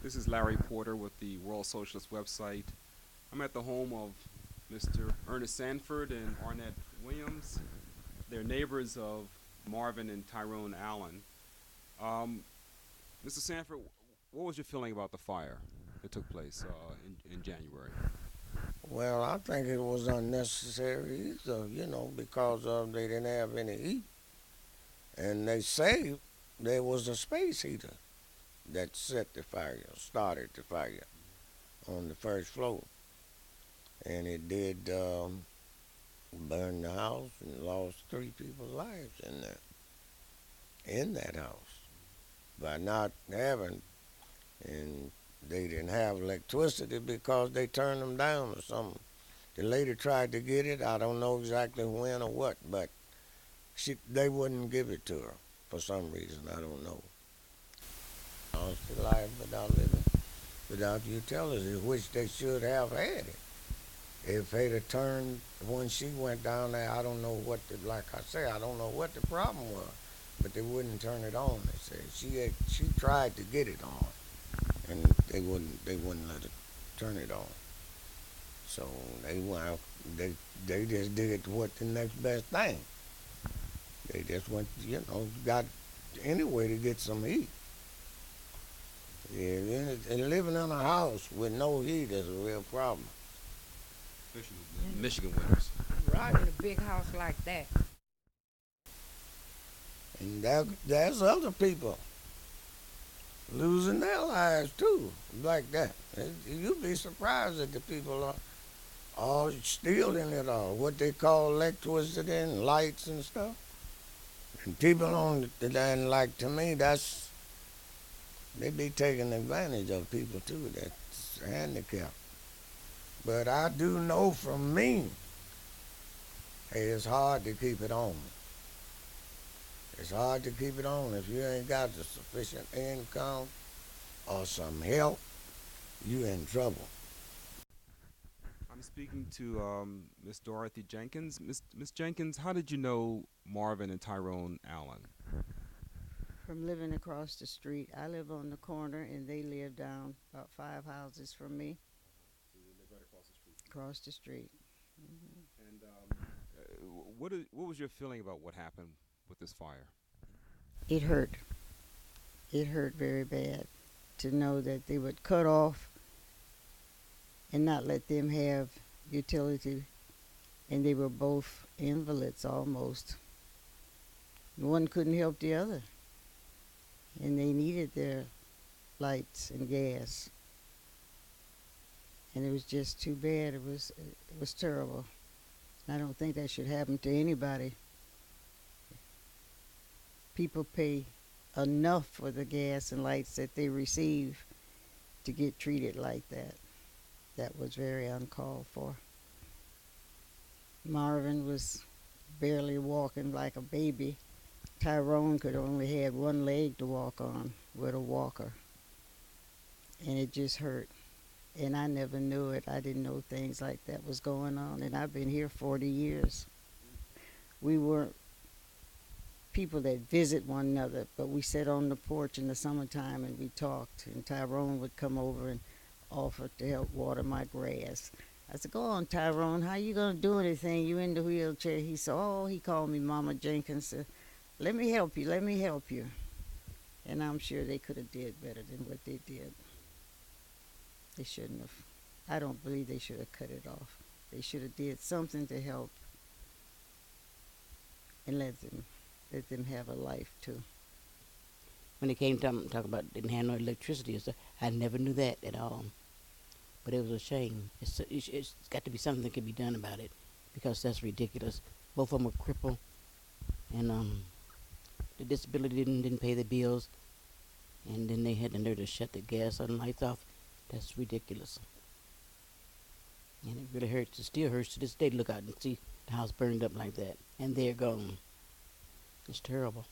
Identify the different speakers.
Speaker 1: This is Larry Porter with the World Socialist website. I'm at the home of Mr. Ernest Sanford and Arnett Williams. They're neighbors of Marvin and Tyrone Allen. Um, Mr. Sanford, what was your feeling about the fire that took place in January?
Speaker 2: Well, I think it was unnecessary either, because they didn't have any heat. And they say there was a space heater that set the fire, started the fire on the first floor. And it did burn the house and lost three people's lives in that house by not having, and they didn't have electricity because they turned them down or something. The lady tried to get it. I don't know exactly when or what, but they wouldn't give it to her for some reason. I don't know. Lost their life without living, without utility, which they should have had it. If they'd have turned when she went down there, I don't know what like I say, I don't know what the problem was, but they wouldn't turn it on. They said she tried to get it on, and they wouldn't let her turn it on. So they went, they just did what the next best thing. They just went, got any way to get some heat. Yeah, and living in a house with no heat is a real problem.
Speaker 1: Michigan winters.
Speaker 2: Right.
Speaker 3: In a big house like that.
Speaker 2: And there's other people losing their lives too, like that. You'd be surprised that the people are all stealing it all, what they call electricity and lights and stuff. And people on, and like to me, they be taking advantage of people too that's handicapped. But I do know from me, hey, it's hard to keep it on. It's hard to keep it on if you ain't got the sufficient income or some help. You in trouble.
Speaker 1: I'm speaking to Miss Dorothy Jenkins. Miss Jenkins, how did you know Marvin and Tyrone Allen?
Speaker 3: From living across the street. I live on the corner and they live down about 5 houses from me.
Speaker 1: So you live right across the street.
Speaker 3: Across the street. Hmm.
Speaker 1: And what was your feeling about what happened with this fire?
Speaker 3: It hurt. It hurt very bad to know that they would cut off and not let them have utility. And they were both invalids almost. One couldn't help the other. And they needed their lights and gas. And it was just too bad. It was terrible. I don't think that should happen to anybody. People pay enough for the gas and lights that they receive to get treated like that. That was very uncalled for. Marvin was barely walking like a baby. Tyrone could only had one leg to walk on with a walker. And it just hurt. And I never knew it. I didn't know things like that was going on. And I've been here 40 years. We weren't people that visit one another, but we sat on the porch in the summertime and we talked. And Tyrone would come over and offer to help water my grass. I said, go on, Tyrone, how you going to do anything? You in the wheelchair? He said, he called me Mama Jenkins. Said, let me help you. And I'm sure they could have did better than what they did. They shouldn't have. I don't believe they should have cut it off. They should have did something to help and let them have a life too.
Speaker 4: When it came time to talk about didn't have no electricity and stuff, I never knew that at all. But it was a shame. It's got to be something that can be done about it because that's ridiculous. Both of them were crippled, and the disability didn't pay the bills, and then they had the nerve to shut the gas and lights off. That's ridiculous. And it really hurts. It still hurts to this day to look out and see the house burned up like that, and they're gone. It's terrible.